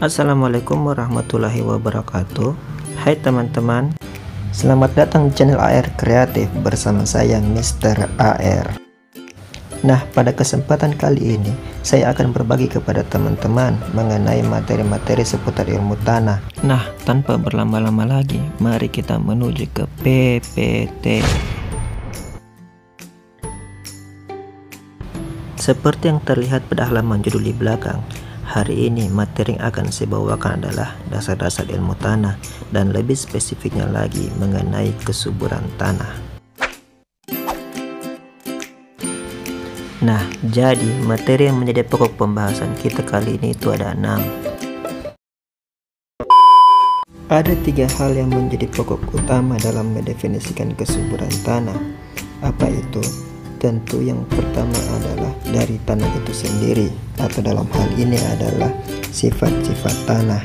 Assalamualaikum warahmatullahi wabarakatuh. Hai teman-teman, selamat datang di channel AR Kreatif bersama saya Mr. AR. Nah, pada kesempatan kali ini saya akan berbagi kepada teman-teman mengenai materi-materi seputar ilmu tanah. Nah, tanpa berlama-lama lagi, mari kita menuju ke PPT. Seperti yang terlihat pada halaman judul di belakang, hari ini materi yang akan saya bawakan adalah dasar-dasar ilmu tanah dan lebih spesifiknya lagi mengenai kesuburan tanah. Nah, jadi materi yang menjadi pokok pembahasan kita kali ini itu ada 6. Ada 3 hal yang menjadi pokok utama dalam mendefinisikan kesuburan tanah. Apa itu? Tentu yang pertama adalah dari tanah itu sendiri, atau dalam hal ini adalah sifat-sifat tanah.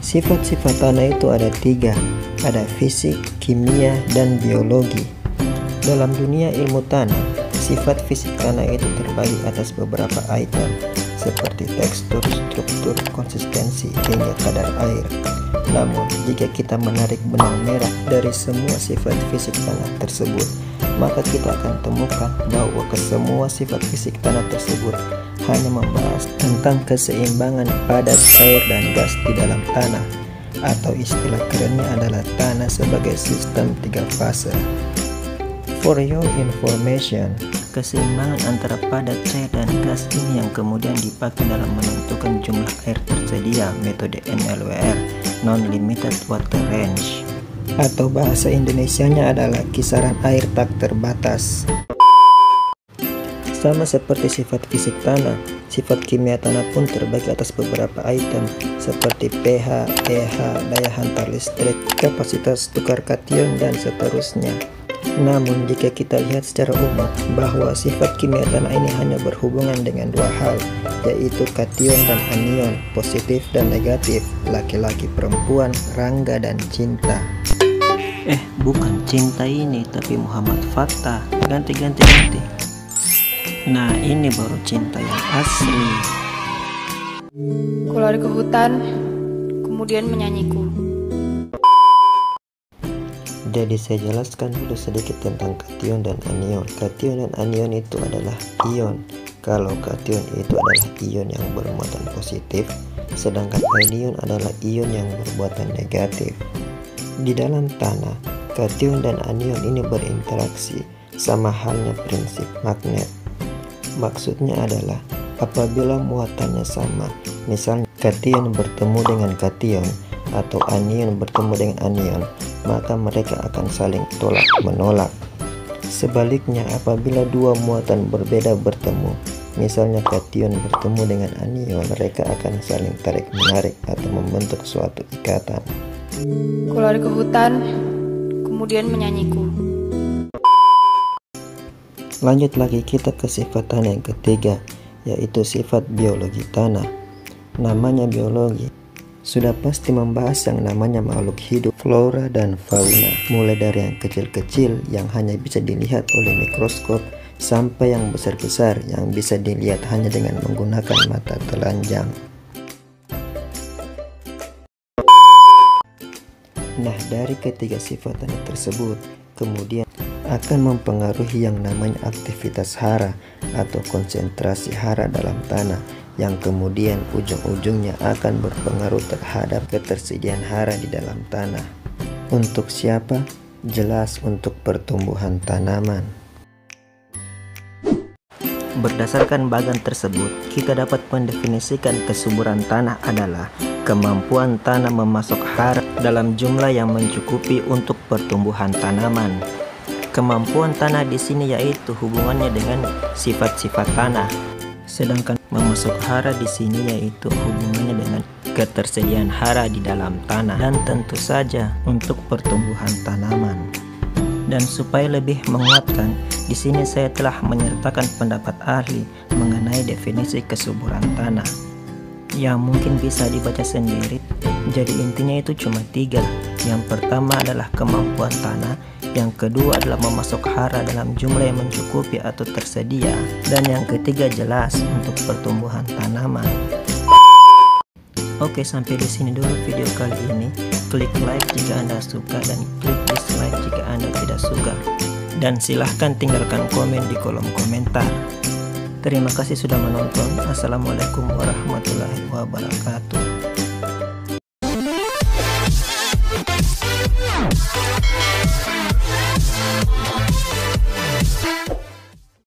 Sifat-sifat tanah itu ada 3, ada fisik, kimia, dan biologi. Dalam dunia ilmu tanah, sifat fisik tanah itu terbagi atas beberapa item seperti tekstur, struktur, konsistensi, hingga kadar air. Namun, jika kita menarik benang merah dari semua sifat fisik tanah tersebut, maka kita akan temukan bahwa kesemua sifat fisik tanah tersebut hanya membahas tentang keseimbangan padat, cair, dan gas di dalam tanah, atau istilah kerennya adalah tanah sebagai sistem 3 fase. For your information, keseimbangan antara padat, cair, dan gas ini yang kemudian dipakai dalam menentukan jumlah air tersedia metode NLWR, Non-Limited Water Range, atau bahasa Indonesianya adalah kisaran air tak terbatas. Sama seperti sifat fisik tanah, sifat kimia tanah pun terbagi atas beberapa item seperti pH, pH, daya hantar listrik, kapasitas tukar kation, dan seterusnya. Namun jika kita lihat secara umum bahwa sifat kimia tanah ini hanya berhubungan dengan 2 hal, yaitu kation dan anion, positif dan negatif, laki-laki perempuan, rangga dan cinta. Bukan cinta ini, tapi Muhammad Fattah. Ganti. Nah, ini baru cinta yang asli. Ku lari ke hutan, kemudian menyanyiku. Jadi saya jelaskan dulu sedikit tentang kation dan anion. Kation dan anion itu adalah ion. Kalau kation itu adalah ion yang bermuatan positif, sedangkan anion adalah ion yang bermuatan negatif. Di dalam tanah, kation dan anion ini berinteraksi, sama halnya prinsip magnet. Maksudnya adalah apabila muatannya sama, misalnya kation bertemu dengan kation atau anion bertemu dengan anion, maka mereka akan saling tolak-menolak. Sebaliknya, apabila 2 muatan berbeda bertemu, misalnya kation bertemu dengan anion, mereka akan saling tarik-menarik atau membentuk suatu ikatan. Ku lari ke hutan, kemudian menyanyiku. Lanjut lagi kita ke sifat tanah yang ketiga, yaitu sifat biologi tanah. Namanya biologi sudah pasti membahas yang namanya makhluk hidup, flora dan fauna, mulai dari yang kecil-kecil yang hanya bisa dilihat oleh mikroskop sampai yang besar-besar yang bisa dilihat hanya dengan menggunakan mata telanjang. Nah, dari ketiga sifat tanah tersebut kemudian akan mempengaruhi yang namanya aktivitas hara atau konsentrasi hara dalam tanah, yang kemudian ujung-ujungnya akan berpengaruh terhadap ketersediaan hara di dalam tanah. Untuk siapa? Jelas untuk pertumbuhan tanaman. Berdasarkan bagan tersebut, kita dapat mendefinisikan kesuburan tanah adalah kemampuan tanah memasok hara dalam jumlah yang mencukupi untuk pertumbuhan tanaman. Kemampuan tanah di sini yaitu hubungannya dengan sifat-sifat tanah. Sedangkan memasok hara di sini yaitu hubungannya dengan ketersediaan hara di dalam tanah dan tentu saja untuk pertumbuhan tanaman. Dan supaya lebih menguatkan, di sini saya telah menyertakan pendapat ahli mengenai definisi kesuburan tanah yang mungkin bisa dibaca sendiri. Jadi intinya itu cuma 3. Yang pertama adalah kemampuan tanah, yang kedua adalah memasok hara dalam jumlah yang mencukupi atau tersedia, dan yang ketiga jelas untuk pertumbuhan tanaman. Oke, sampai di sini dulu video kali ini. Klik like jika Anda suka dan klik dislike jika Anda tidak suka. Dan silahkan tinggalkan komen di kolom komentar. Terima kasih sudah menonton. Assalamualaikum warahmatullahi wabarakatuh.